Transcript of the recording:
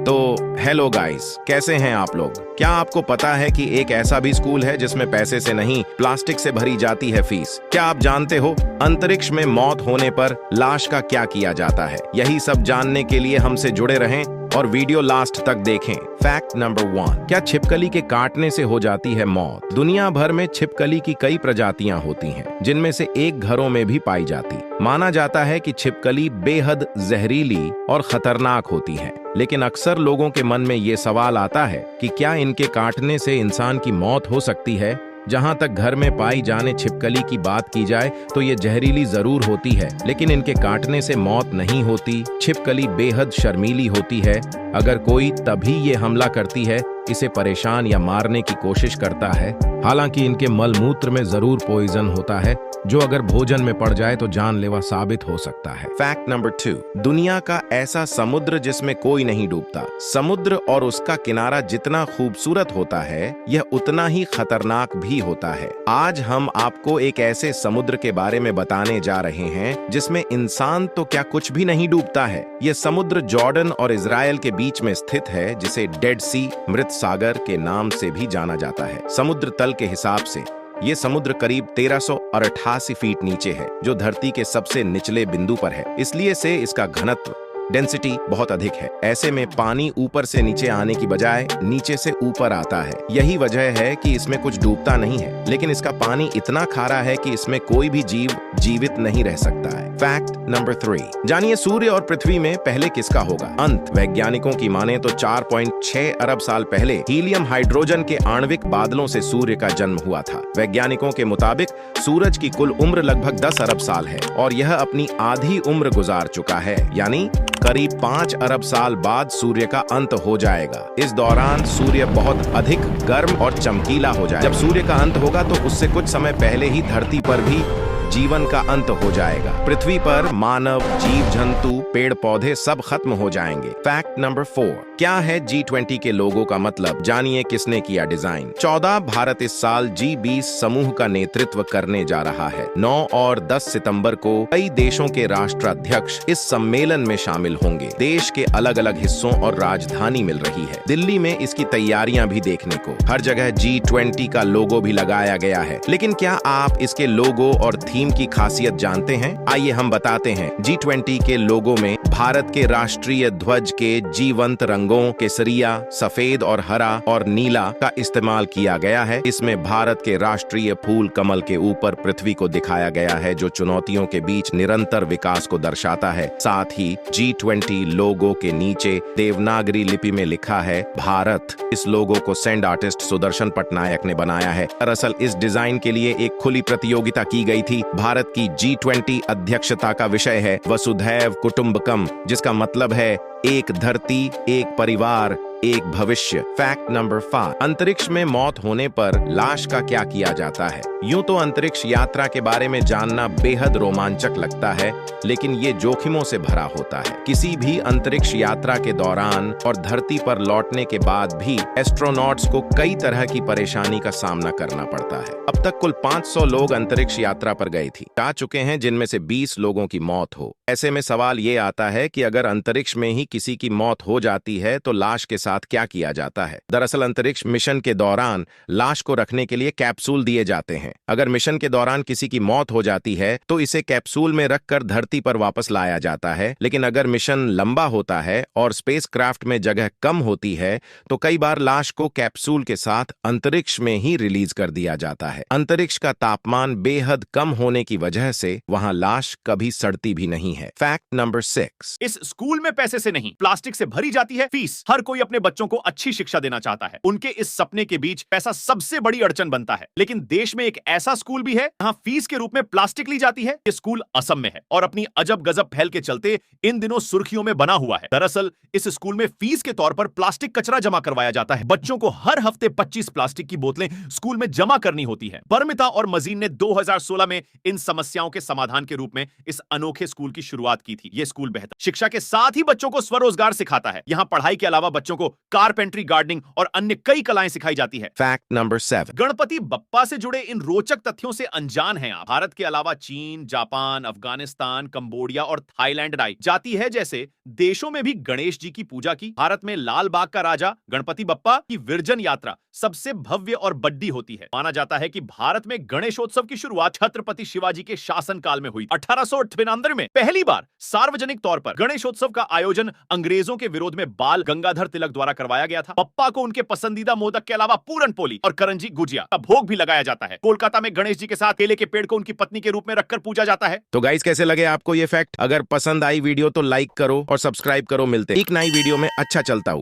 तो hello guys, कैसे हैं आप लोग? क्या आपको पता है कि एक ऐसा भी स्कूल है जिसमें पैसे से नहीं प्लास्टिक से भरी जाती है फीस? क्या आप जानते हो अंतरिक्ष में मौत होने पर लाश का क्या किया जाता है? यही सब जानने के लिए हमसे जुड़े रहें और वीडियो लास्ट तक देखें। फैक्ट नंबर 1, क्या छिपकली के काटने से हो जाती है मौत? दुनिया भर में छिपकली की कई प्रजातियां होती हैं, जिनमें से एक घरों में भी पाई जाती। माना जाता है कि छिपकली बेहद जहरीली और खतरनाक होती है, लेकिन अक्सर लोगों के मन में ये सवाल आता है कि क्या इनके काटने से इंसान की मौत हो सकती है? जहां तक घर में पाई जाने छिपकली की बात की जाए तो ये जहरीली जरूर होती है, लेकिन इनके काटने से मौत नहीं होती। छिपकली बेहद शर्मीली होती है। अगर कोई तभी ये हमला करती है, इसे परेशान या मारने की कोशिश करता है। हालांकि इनके मलमूत्र में जरूर पॉइजन होता है, जो अगर भोजन में पड़ जाए तो जानलेवा साबित हो सकता है। फैक्ट नंबर 2, दुनिया का ऐसा समुद्र जिसमें कोई नहीं डूबता। समुद्र और उसका किनारा जितना खूबसूरत होता है, यह उतना ही खतरनाक भी होता है। आज हम आपको एक ऐसे समुद्र के बारे में बताने जा रहे हैं जिसमें इंसान तो क्या कुछ भी नहीं डूबता है। यह समुद्र जॉर्डन और इजराइल के बीच में स्थित है, जिसे डेड सी, मृत सागर के नाम से भी जाना जाता है। समुद्र तल के हिसाब से ये समुद्र करीब 1388 फीट नीचे है, जो धरती के सबसे निचले बिंदु पर है। इसलिए से इसका घनत्व डेंसिटी बहुत अधिक है। ऐसे में पानी ऊपर से नीचे आने की बजाय नीचे से ऊपर आता है। यही वजह है कि इसमें कुछ डूबता नहीं है, लेकिन इसका पानी इतना खारा है कि इसमें कोई भी जीव जीवित नहीं रह सकता है। फैक्ट नंबर 3, जानिए सूर्य और पृथ्वी में पहले किसका होगा अंत? वैज्ञानिकों की माने तो 4.6 अरब साल पहले हीलियम हाइड्रोजन के आणविक बादलों से सूर्य का जन्म हुआ था। वैज्ञानिकों के मुताबिक सूरज की कुल उम्र लगभग 10 अरब साल है और यह अपनी आधी उम्र गुजार चुका है, यानी करीब 5 अरब साल बाद सूर्य का अंत हो जाएगा। इस दौरान सूर्य बहुत अधिक गर्म और चमकीला हो जाएगा। जब सूर्य का अंत होगा तो उससे कुछ समय पहले ही धरती पर भी जीवन का अंत हो जाएगा। पृथ्वी पर मानव, जीव जंतु, पेड़ पौधे सब खत्म हो जाएंगे। फैक्ट नंबर 4, क्या है G20 के लोगो का मतलब? जानिए किसने किया डिजाइन। 14 भारत इस साल G20 समूह का नेतृत्व करने जा रहा है। 9 और 10 सितंबर को कई देशों के राष्ट्राध्यक्ष इस सम्मेलन में शामिल होंगे। देश के अलग अलग हिस्सों और राजधानी मिल रही है। दिल्ली में इसकी तैयारियां भी देखने को। हर जगह G20 का लोगो भी लगाया गया है। लेकिन क्या आप इसके लोगो और थीम की खासियत जानते हैं? आइए हम बताते हैं। G20 के लोगो में भारत के राष्ट्रीय ध्वज के जीवंत रंगों केसरिया, सफेद और हरा और नीला का इस्तेमाल किया गया है। इसमें भारत के राष्ट्रीय फूल कमल के ऊपर पृथ्वी को दिखाया गया है, जो चुनौतियों के बीच निरंतर विकास को दर्शाता है। साथ ही G20 लोगो के नीचे देवनागरी लिपि में लिखा है भारत। इस लोगो को सैंड आर्टिस्ट सुदर्शन पटनायक ने बनाया है। दरअसल इस डिजाइन के लिए एक खुली प्रतियोगिता की गई थी। भारत की G20 अध्यक्षता का विषय है वसुधैव कुटुंबकम, जिसका मतलब है एक धरती, एक परिवार, एक भविष्य। फैक्ट नंबर 5, अंतरिक्ष में मौत होने पर लाश का क्या किया जाता है? यूं तो अंतरिक्ष यात्रा के बारे में जानना बेहद रोमांचक लगता है, लेकिन ये जोखिमों से भरा होता है। किसी भी अंतरिक्ष यात्रा के दौरान और धरती पर लौटने के बाद भी एस्ट्रोनॉट्स को कई तरह की परेशानी का सामना करना पड़ता है। अब तक कुल 500 लोग अंतरिक्ष यात्रा पर गए जा चुके हैं, जिनमें से 20 लोगों की मौत हो। ऐसे में सवाल ये आता है कि अगर अंतरिक्ष में ही किसी की मौत हो जाती है तो लाश के साथ क्या किया जाता है? दरअसल अंतरिक्ष मिशन के दौरान लाश को रखने के लिए कैप्सूल दिए जाते हैं। अगर मिशन के दौरान किसी की मौत हो जाती है तो इसे कैप्सूल में रखकर धरती पर वापस लाया जाता है। लेकिन अगर मिशन लंबा होता है और स्पेसक्राफ्ट में जगह कम होती है तो कई बार लाश को कैप्सूल के साथ अंतरिक्ष में ही रिलीज कर दिया जाता है। अंतरिक्ष का तापमान बेहद कम होने की वजह से वहां लाश कभी सड़ती भी नहीं है। फैक्ट नंबर 6, इस स्कूल में पैसे से नहीं प्लास्टिक से भरी जाती है फीस। हर कोई अपने बच्चों को अच्छी शिक्षा देना चाहता है। उनके इस सपने के बीच पैसा सबसे बड़ी अड़चन बनता है। लेकिन देश में एक ऐसा स्कूल भी है जहां फीस के रूप में प्लास्टिक ली जाती है। ये स्कूल असम में है और अपनी अजब गजब पहल के चलते इन दिनों सुर्खियों में बना हुआ है। दरअसल इस स्कूल में फीस के तौर पर प्लास्टिक कचरा जमा करवाया जाता है। बच्चों को हर हफ्ते 25 प्लास्टिक की बोतलें स्कूल में जमा करनी होती है। परमिता और मजीन ने 2016 में इन समस्याओं के समाधान के रूप में इस अनोखे स्कूल की शुरुआत की थी। ये स्कूल बेहतर शिक्षा के साथ ही बच्चों को स्वरोजगार सिखाता है। यहाँ पढ़ाई के अलावा बच्चों को कारपेंट्री, गार्डनिंग और अन्य कई कलाएं सिखाई जाती है। फैक्ट नंबर 7, गणपति बप्पा से जुड़े इन रोचक तथ्यों से अनजान हैं आप। भारत के अलावा चीन, जापान, अफगानिस्तान, कंबोडिया और थाईलैंड राई जाती है जैसे देशों में भी गणेश जी की पूजा की। भारत में लाल बाग का राजा गणपति बप्पा की विरजन यात्रा सबसे भव्य और बड्डी होती है। माना जाता है कि भारत में गणेशोत्सव की शुरुआत छत्रपति शिवाजी के शासनकाल में हुई। 1898 में पहली बार सार्वजनिक तौर पर गणेशोत्सव का आयोजन अंग्रेजों के विरोध में बाल गंगाधर तिलक द्वारा करवाया गया था। बप्पा को उनके पसंदीदा मोदक के अलावा पूरन पोली और करंजी गुजिया का भोग भी लगाया जाता है। कोलकाता में गणेश जी के साथ केले के पेड़ को उनकी पत्नी के रूप में रखकर पूजा जाता है। तो गाइस, कैसे लगे आपको ये फैक्ट? अगर पसंद आई वीडियो तो लाइक करो और सब्सक्राइब करो। मिलते एक नई वीडियो में। अच्छा चलता हूँ।